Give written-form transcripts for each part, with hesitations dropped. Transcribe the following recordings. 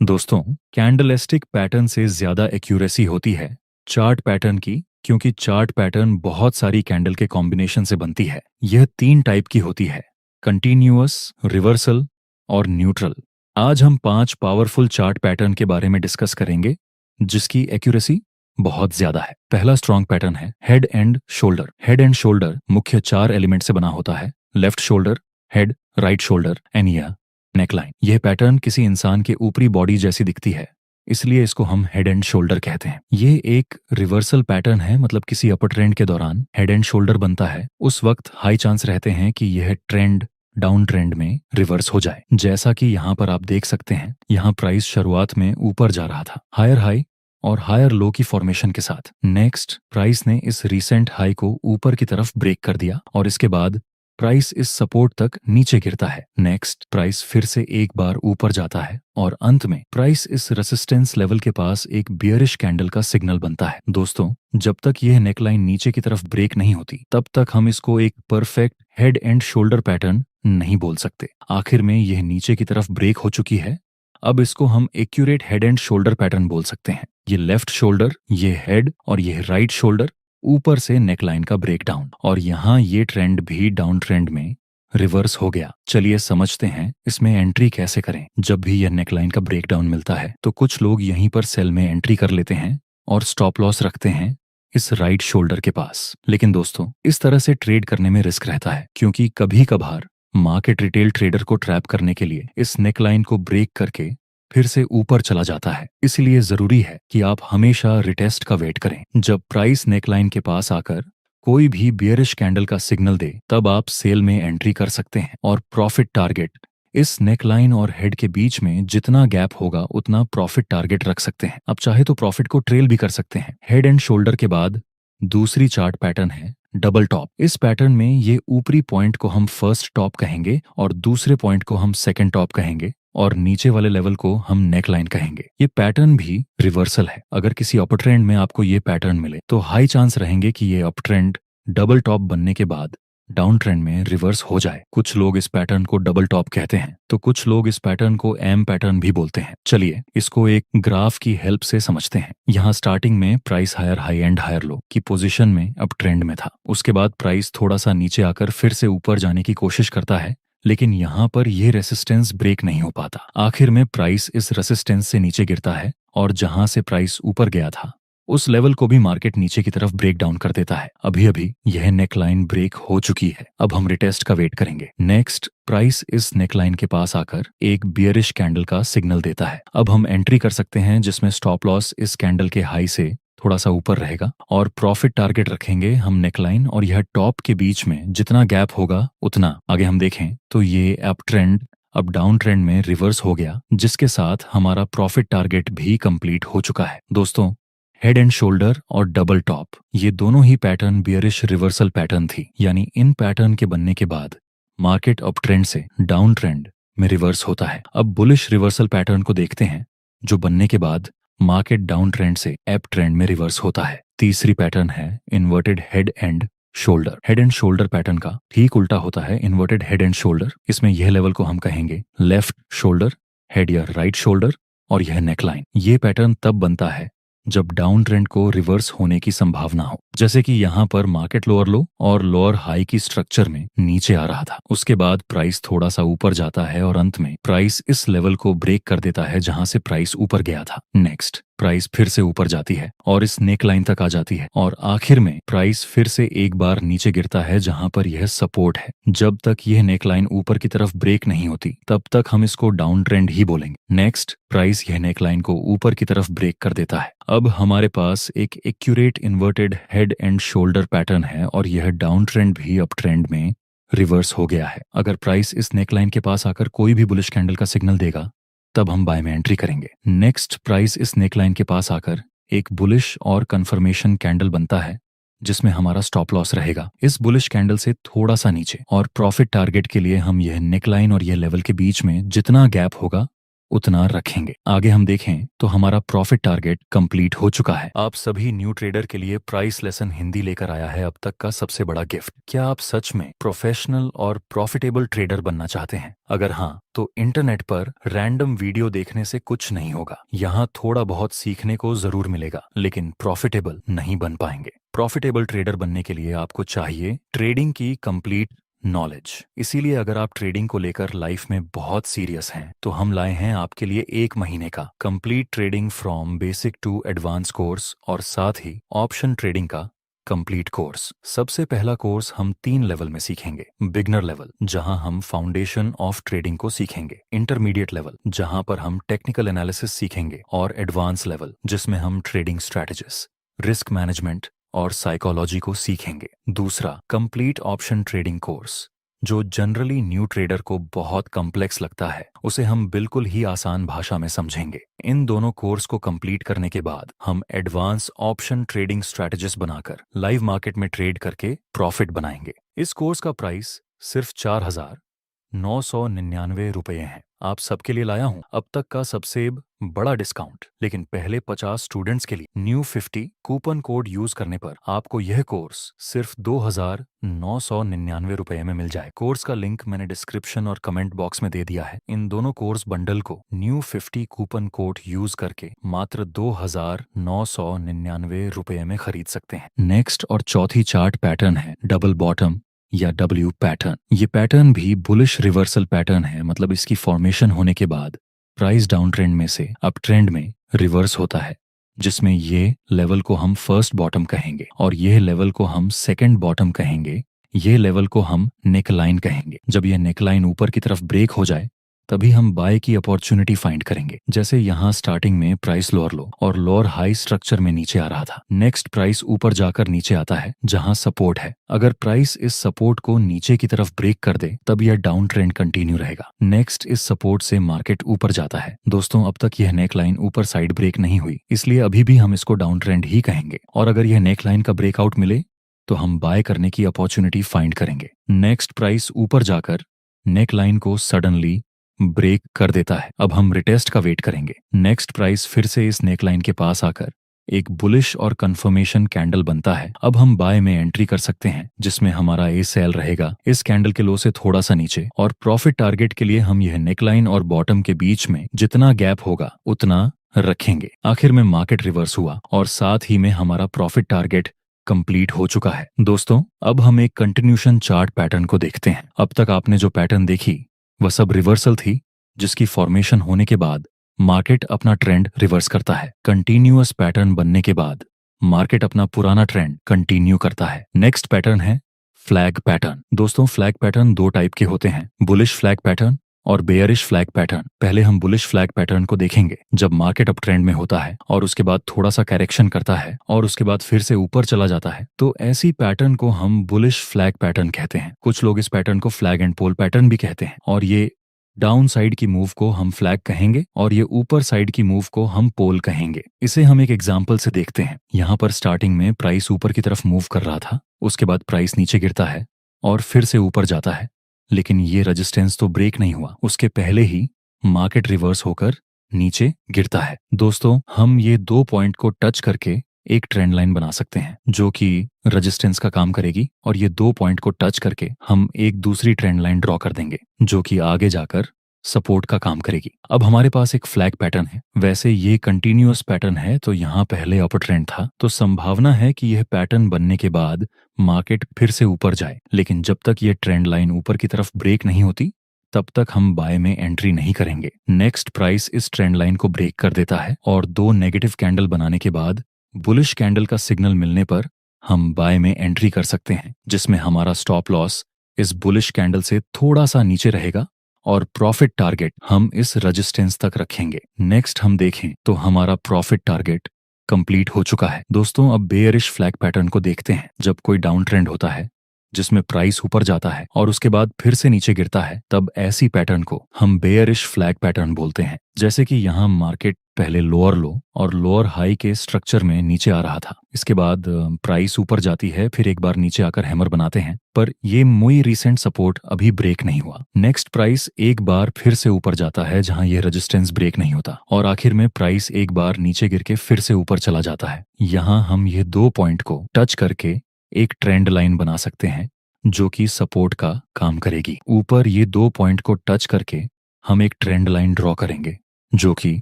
दोस्तों, candlestick pattern से ज़्यादा एक्यूरेसी होती है चार्ट पैटर्न की, क्योंकि चार्ट पैटर्न बहुत सारी कैंडल के कॉम्बिनेशन से बनती है। यह 3 टाइप की होती है: कंटिन्यूअस, रिवर्सल और न्यूट्रल। आज हम 5 पावरफुल चार्ट पैटर्न के बारे में डिस्कस करेंगे जिसकी एक्यूरेसी बहुत ज़्यादा है। पहला स्ट्रॉन्ग पैटर्न है head and shoulder. Head and shoulder मुख्य 4 एलिमेंट से बना होता है: left shoulder, head, right shoulder and year, neckline. यह पैटर्न किसी इंसान के ऊपरी बॉडी जैसी दिखती है, इसलिए इसको हम हेड एंड शोल्डर कहते हैं। ये एक रिवर्सल पैटर्न है, मतलब किसी अपर ट्रेंड के दौरान हेड एंड शोल्डर बनता है, उस वक्त हाई चांस रहते हैं कि यह ट्रेंड डाउन ट्रेंड में रिवर्स हो जाए। जैसा कि यहाँ पर आप देख सकते हैं, यहाँ प्राइस शुरुआत में ऊपर जा रहा था, हायर हाई और हायर लो की फॉर्मेशन के साथ। नेक्स्ट प्राइस ने इस रीसेंट हाई को ऊपर की तरफ ब्रेक कर दिया और इसके बाद प्राइस इस सपोर्ट तक नीचे गिरता है। नेक्स्ट प्राइस फिर से एक बार ऊपर जाता है और अंत में प्राइस इस रेसिस्टेंस लेवल के पास एक बियरिश कैंडल का सिग्नल बनता है। दोस्तों, जब तक यह नेकलाइन नीचे की तरफ ब्रेक नहीं होती, तब तक हम इसको एक perfect head and shoulder pattern नहीं बोल सकते। आखिर में यह नीचे की तरफ ब्रेक हो चुकी है, अब इसको हम accurate head and shoulder pattern बोल सकते हैं। ये लेफ्ट शोल्डर, ये हेड और ये राइट शोल्डर, ऊपर से नेकलाइन का ब्रेकडाउन, और यहाँ ये ट्रेंड भी डाउन ट्रेंड में रिवर्स हो गया। चलिए समझते हैं इसमें एंट्री कैसे करें। जब भी यह नेकलाइन का ब्रेकडाउन मिलता है तो कुछ लोग यहीं पर सेल में एंट्री कर लेते हैं और स्टॉप लॉस रखते हैं इस राइट शोल्डर के पास। लेकिन दोस्तों, इस तरह से ट्रेड करने में रिस्क रहता है, क्योंकि कभी कभार मार्केट रिटेल ट्रेडर को ट्रैप करने के लिए इस नेकलाइन को ब्रेक करके फिर से ऊपर चला जाता है। इसलिए जरूरी है कि आप हमेशा रिटेस्ट का वेट करें। जब प्राइस नेकलाइन के पास आकर कोई भी बियरिश कैंडल का सिग्नल दे, तब आप सेल में एंट्री कर सकते हैं और प्रॉफिट टारगेट इस नेकलाइन और हेड के बीच में जितना गैप होगा उतना प्रॉफिट टारगेट रख सकते हैं। आप चाहे तो प्रॉफिट को ट्रेल भी कर सकते हैं। हेड एंड शोल्डर के बाद दूसरी चार्ट पैटर्न है डबल टॉप। इस पैटर्न में ये ऊपरी पॉइंट को हम फर्स्ट टॉप कहेंगे और दूसरे पॉइंट को हम सेकंड टॉप कहेंगे और नीचे वाले लेवल को हम नेकलाइन कहेंगे। ये पैटर्न भी रिवर्सल है। अगर किसी अपर ट्रेंड में आपको ये पैटर्न मिले तो हाई चांस रहेंगे कि ये अप ट्रेंड डबल टॉप बनने के बाद डाउन ट्रेंड में रिवर्स हो जाए। कुछ लोग इस पैटर्न को डबल टॉप कहते हैं, तो कुछ लोग इस पैटर्न को एम पैटर्न भी बोलते हैं। चलिए इसको एक ग्राफ की हेल्प से समझते हैं। यहाँ स्टार्टिंग में price higher high and higher low की पोजीशन में अप ट्रेंड में था। उसके बाद प्राइस थोड़ा सा नीचे आकर फिर से ऊपर जाने की कोशिश करता है, लेकिन यहाँ पर यह रेसिस्टेंस ब्रेक नहीं हो पाता। आखिर में प्राइस इस रेसिस्टेंस से नीचे गिरता है और जहां से प्राइस ऊपर गया था उस लेवल को भी मार्केट नीचे की तरफ ब्रेक डाउन कर देता है। अभी अभी यह नेकलाइन ब्रेक हो चुकी है। अब हम रिटेस्ट का वेट करेंगे। नेक्स्ट प्राइस इस नेकलाइन के पास आकर एक बियरिश कैंडल का सिग्नल देता है। अब हम एंट्री कर सकते हैं, जिसमें स्टॉप लॉस इस कैंडल के हाई से थोड़ा सा ऊपर रहेगा और प्रॉफिट टारगेट रखेंगे हम नेकलाइन और यह टॉप के बीच में जितना गैप होगा उतना। आगे हम देखें तो ये अप ट्रेंड अब डाउन ट्रेंड में रिवर्स हो गया, जिसके साथ हमारा प्रॉफिट टारगेट भी कंप्लीट हो चुका है। दोस्तों, हेड एंड शोल्डर और डबल टॉप, ये दोनों ही पैटर्न बियरिश रिवर्सल पैटर्न थी। यानी इन पैटर्न के बनने के बाद मार्केट अप ट्रेंड से डाउन ट्रेंड में रिवर्स होता है। अब बुलिश रिवर्सल पैटर्न को देखते हैं, जो बनने के बाद मार्केट डाउन ट्रेंड से अप ट्रेंड में रिवर्स होता है। तीसरी पैटर्न है inverted head and shoulder. Head and shoulder pattern का ठीक उल्टा होता है इन्वर्टेड हेड एंड शोल्डर। इसमें यह लेवल को हम कहेंगे लेफ्ट शोल्डर, हेड या राइट शोल्डर और यह नेकलाइन। ये पैटर्न तब बनता है जब डाउन ट्रेंड को रिवर्स होने की संभावना हो, जैसे कि यहाँ पर मार्केट लोअर लो और लोअर हाई की स्ट्रक्चर में नीचे आ रहा था। उसके बाद प्राइस थोड़ा सा ऊपर जाता है और अंत में प्राइस इस लेवल को ब्रेक कर देता है जहां से प्राइस ऊपर गया था। नेक्स्ट प्राइस फिर से ऊपर जाती है और इस नेक लाइन तक आ जाती है और आखिर में प्राइस फिर से एक बार नीचे गिरता है जहां पर यह सपोर्ट है। जब तक यह नेक लाइन ऊपर की तरफ ब्रेक नहीं होती, तब तक हम इसको डाउन ट्रेंड ही बोलेंगे। नेक्स्ट प्राइस यह नेक लाइन को ऊपर की तरफ ब्रेक कर देता है। अब हमारे पास एक accurate inverted head and shoulder pattern है और यह डाउन ट्रेंड भी अप ट्रेंड में रिवर्स हो गया है। अगर प्राइस इस नेकलाइन के पास आकर कोई भी बुलिश कैंडल का सिग्नल देगा, तब हम बाय में एंट्री करेंगे। नेक्स्ट प्राइस इस नेकलाइन के पास आकर एक बुलिश और कंफर्मेशन कैंडल बनता है, जिसमें हमारा स्टॉप लॉस रहेगा इस बुलिश कैंडल से थोड़ा सा नीचे, और प्रॉफिट टारगेट के लिए हम यह नेकलाइन और यह लेवल के बीच में जितना गैप होगा उतना रखेंगे। आगे हम देखें तो हमारा प्रॉफिट टारगेट कंप्लीट हो चुका है। आप सभी न्यू ट्रेडर के लिए प्राइस लेसन हिंदी लेकर आया है अब तक का सबसे बड़ा गिफ्ट। क्या आप सच में प्रोफेशनल और प्रॉफिटेबल ट्रेडर बनना चाहते हैं? अगर हाँ, तो इंटरनेट पर रैंडम वीडियो देखने से कुछ नहीं होगा। यहाँ थोड़ा बहुत सीखने को जरूर मिलेगा, लेकिन प्रॉफिटेबल नहीं बन पाएंगे। प्रॉफिटेबल ट्रेडर बनने के लिए आपको चाहिए ट्रेडिंग की कंप्लीट नॉलेज। इसीलिए अगर आप ट्रेडिंग को लेकर लाइफ में बहुत सीरियस हैं, तो हम लाए हैं आपके लिए 1 महीने का complete trading from basic to advance course और साथ ही ऑप्शन ट्रेडिंग का कंप्लीट कोर्स। सबसे पहला कोर्स हम 3 लेवल में सीखेंगे। बिगनर लेवल, जहां हम फाउंडेशन ऑफ ट्रेडिंग को सीखेंगे। इंटरमीडिएट लेवल, जहां पर हम टेक्निकल एनालिसिस सीखेंगे। और एडवांस लेवल, जिसमें हम ट्रेडिंग स्ट्रैटेजीज, रिस्क मैनेजमेंट और साइकोलॉजी को सीखेंगे। दूसरा, कंप्लीट ऑप्शन ट्रेडिंग कोर्स, जो जनरली न्यू ट्रेडर को बहुत कॉम्प्लेक्स लगता है, उसे हम बिल्कुल ही आसान भाषा में समझेंगे। इन दोनों कोर्स को कंप्लीट करने के बाद हम एडवांस ऑप्शन ट्रेडिंग स्ट्रैटेजिस्ट बनाकर लाइव मार्केट में ट्रेड करके प्रॉफिट बनाएंगे। इस कोर्स का प्राइस सिर्फ 4,999 रुपये है। आप सबके लिए लाया हूं अब तक का सबसे बड़ा डिस्काउंट। लेकिन पहले 50 स्टूडेंट्स के लिए न्यू 50 कूपन कोड यूज करने पर आपको यह कोर्स सिर्फ 2,999 रुपये में मिल जाए। कोर्स का लिंक मैंने डिस्क्रिप्शन और कमेंट बॉक्स में दे दिया है। इन दोनों कोर्स बंडल को न्यू 50 कूपन कोड यूज करके मात्र 2,999 रुपये में खरीद सकते हैं। नेक्स्ट और चौथी चार्ट पैटर्न है डबल बॉटम या W पैटर्न। ये पैटर्न भी बुलिश रिवर्सल पैटर्न है, मतलब इसकी फॉर्मेशन होने के बाद प्राइस डाउन ट्रेंड में से अप ट्रेंड में रिवर्स होता है, जिसमें ये लेवल को हम फर्स्ट बॉटम कहेंगे और ये लेवल को हम सेकंड बॉटम कहेंगे। ये लेवल को हम नेक लाइन कहेंगे। जब ये नेक लाइन ऊपर की तरफ ब्रेक हो जाए, तभी हम बाय की अपॉर्चुनिटी फाइंड करेंगे। जैसे यहाँ स्टार्टिंग में प्राइस लोअर लो और लोअर हाई स्ट्रक्चर में नीचे आ रहा था। नेक्स्ट प्राइस ऊपर जाकर नीचे आता है जहाँ सपोर्ट है। अगर प्राइस इस सपोर्ट को नीचे की तरफ ब्रेक कर दे, तब यह डाउन ट्रेंड कंटिन्यू रहेगा। नेक्स्ट इस सपोर्ट से मार्केट ऊपर जाता है। दोस्तों, अब तक यह नेक लाइन ऊपर साइड ब्रेक नहीं हुई, इसलिए अभी भी हम इसको डाउन ट्रेंड ही कहेंगे। और अगर यह नेक लाइन का ब्रेकआउट मिले, तो हम बाय करने की अपॉर्चुनिटी फाइंड करेंगे। नेक्स्ट प्राइस ऊपर जाकर नेक लाइन को सडनली ब्रेक कर देता है। अब हम रिटेस्ट का वेट करेंगे। नेक्स्ट प्राइस फिर से इस नेकलाइन के पास आकर एक बुलिश और कंफर्मेशन कैंडल बनता है। अब हम बाय में एंट्री कर सकते हैं, जिसमें हमारा ए सेल रहेगा इस कैंडल के लो से थोड़ा सा नीचे। और प्रॉफिट टारगेट के लिए हम यह नेकलाइन और बॉटम के बीच में जितना गैप होगा उतना रखेंगे। आखिर में मार्केट रिवर्स हुआ और साथ ही में हमारा प्रॉफिट टारगेट कंप्लीट हो चुका है। दोस्तों, अब हम एक कंटिन्यूशन चार्ट पैटर्न को देखते हैं। अब तक आपने जो पैटर्न देखी वह सब रिवर्सल थी, जिसकी फॉर्मेशन होने के बाद मार्केट अपना ट्रेंड रिवर्स करता है। कंटिन्यूअस पैटर्न बनने के बाद मार्केट अपना पुराना ट्रेंड कंटिन्यू करता है। नेक्स्ट पैटर्न है फ्लैग पैटर्न। दोस्तों, फ्लैग पैटर्न 2 टाइप के होते हैं, बुलिश फ्लैग पैटर्न और बेयरिश फ्लैग पैटर्न। पहले हम बुलिश फ्लैग पैटर्न को देखेंगे, जब मार्केट अप ट्रेंड में होता है और उसके बाद थोड़ा सा करेक्शन करता है और उसके बाद फिर से ऊपर चला जाता है, तो ऐसी पैटर्न को हम बुलिश फ्लैग पैटर्न कहते हैं। कुछ लोग इस पैटर्न को फ्लैग एंड पोल पैटर्न भी कहते हैं। और ये डाउन साइड की मूव को हम फ्लैग कहेंगे और ये ऊपर साइड की मूव को हम पोल कहेंगे। इसे हम एक एग्जाम्पल से देखते हैं। यहाँ पर स्टार्टिंग में प्राइस ऊपर की तरफ मूव कर रहा था, उसके बाद प्राइस नीचे गिरता है और फिर से ऊपर जाता है, लेकिन ये रेजिस्टेंस तो ब्रेक नहीं हुआ। उसके पहले ही मार्केट रिवर्स होकर नीचे गिरता है। दोस्तों, हम ये 2 पॉइंट को टच करके एक ट्रेंड लाइन बना सकते हैं, जो कि रेजिस्टेंस का काम करेगी। और ये 2 पॉइंट को टच करके हम एक दूसरी ट्रेंड लाइन ड्रॉ कर देंगे, जो कि आगे जाकर सपोर्ट का काम करेगी। अब हमारे पास एक फ्लैग पैटर्न है। वैसे ये कंटिन्यूअस पैटर्न है, तो यहाँ पहले अपर ट्रेंड था, तो संभावना है कि यह पैटर्न बनने के बाद मार्केट फिर से ऊपर जाए। लेकिन जब तक ये ट्रेंड लाइन ऊपर की तरफ ब्रेक नहीं होती, तब तक हम बाय में एंट्री नहीं करेंगे। नेक्स्ट प्राइस इस ट्रेंड लाइन को ब्रेक कर देता है और 2 नेगेटिव कैंडल बनाने के बाद बुलिश कैंडल का सिग्नल मिलने पर हम बाय में एंट्री कर सकते हैं, जिसमें हमारा स्टॉप लॉस इस बुलिश कैंडल से थोड़ा सा नीचे रहेगा और प्रॉफिट टारगेट हम इस रेजिस्टेंस तक रखेंगे। नेक्स्ट हम देखें तो हमारा प्रॉफिट टारगेट कंप्लीट हो चुका है। दोस्तों, अब बेयरिश फ्लैग पैटर्न को देखते हैं। जब कोई डाउन ट्रेंड होता है, जिसमें प्राइस ऊपर जाता है और उसके बाद फिर से नीचे गिरता है, तब ऐसी पैटर्न को हम बेयरिश फ्लैग पैटर्न बोलते हैं। जैसे कि यहाँ मार्केट पहले लोअर लो और लोअर हाई के स्ट्रक्चर में नीचे आ रहा था, इसके बाद प्राइस ऊपर जाती है, फिर एक बार नीचे आकर हैमर बनाते हैं, पर ये मुई रिसेंट सपोर्ट अभी ब्रेक नहीं हुआ। नेक्स्ट प्राइस एक बार फिर से ऊपर जाता है जहां ये रेजिस्टेंस ब्रेक नहीं होता और आखिर में प्राइस एक बार नीचे गिर के फिर से ऊपर चला जाता है। यहाँ हम ये 2 पॉइंट को टच करके एक ट्रेंड लाइन बना सकते हैं जो कि सपोर्ट का काम करेगी। ऊपर ये 2 पॉइंट को टच करके हम एक ट्रेंड लाइन ड्रॉ करेंगे जो कि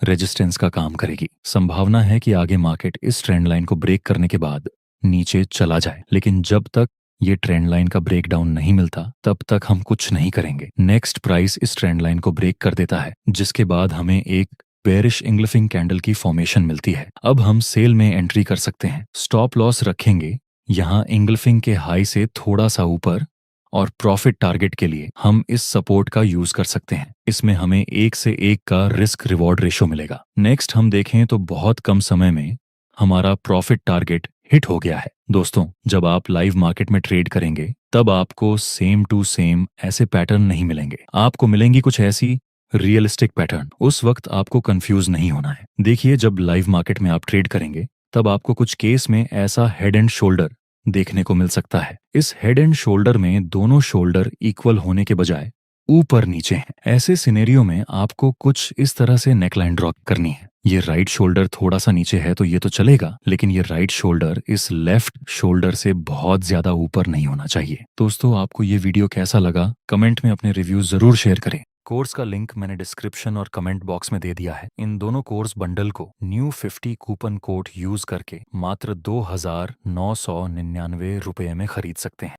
रेजिस्टेंस का काम करेगी। संभावना है कि आगे मार्केट इस ट्रेंड लाइन को ब्रेक करने के बाद नीचे चला जाए, लेकिन जब तक ये ट्रेंड लाइन का ब्रेकडाउन नहीं मिलता तब तक हम कुछ नहीं करेंगे। नेक्स्ट प्राइस इस ट्रेंड लाइन को ब्रेक कर देता है, जिसके बाद हमें एक बेरिश इंग्ल्फिंग कैंडल की फॉर्मेशन मिलती है। अब हम सेल में एंट्री कर सकते हैं। स्टॉप लॉस रखेंगे यहाँ इंग्ल्फिंग के हाई से थोड़ा सा ऊपर और प्रॉफिट टारगेट के लिए हम इस सपोर्ट का यूज कर सकते हैं। इसमें हमें 1 से 1 का रिस्क रिवॉर्ड रेशो मिलेगा। नेक्स्ट हम देखें तो बहुत कम समय में हमारा प्रॉफिट टारगेट हिट हो गया है। दोस्तों, जब आप लाइव मार्केट में ट्रेड करेंगे तब आपको सेम टू सेम ऐसे पैटर्न नहीं मिलेंगे, आपको मिलेंगी कुछ ऐसी रियलिस्टिक पैटर्न। उस वक्त आपको कंफ्यूज नहीं होना है। देखिए, जब लाइव मार्केट में आप ट्रेड करेंगे तब आपको कुछ केस में ऐसा हेड एंड शोल्डर देखने को मिल सकता है। इस हेड एंड शोल्डर में दोनों शोल्डर इक्वल होने के बजाय ऊपर नीचे हैं। ऐसे सिनेरियो में आपको कुछ इस तरह से नेकलाइन ड्रॉ करनी है। ये राइट शोल्डर थोड़ा सा नीचे है तो ये तो चलेगा, लेकिन ये राइट शोल्डर इस लेफ्ट शोल्डर से बहुत ज्यादा ऊपर नहीं होना चाहिए। दोस्तों, आपको ये वीडियो कैसा लगा कमेंट में अपने रिव्यूज जरूर शेयर करें। कोर्स का लिंक मैंने डिस्क्रिप्शन और कमेंट बॉक्स में दे दिया है। इन दोनों कोर्स बंडल को न्यू 50 कूपन कोड यूज करके मात्र 2,999 रुपये में खरीद सकते हैं।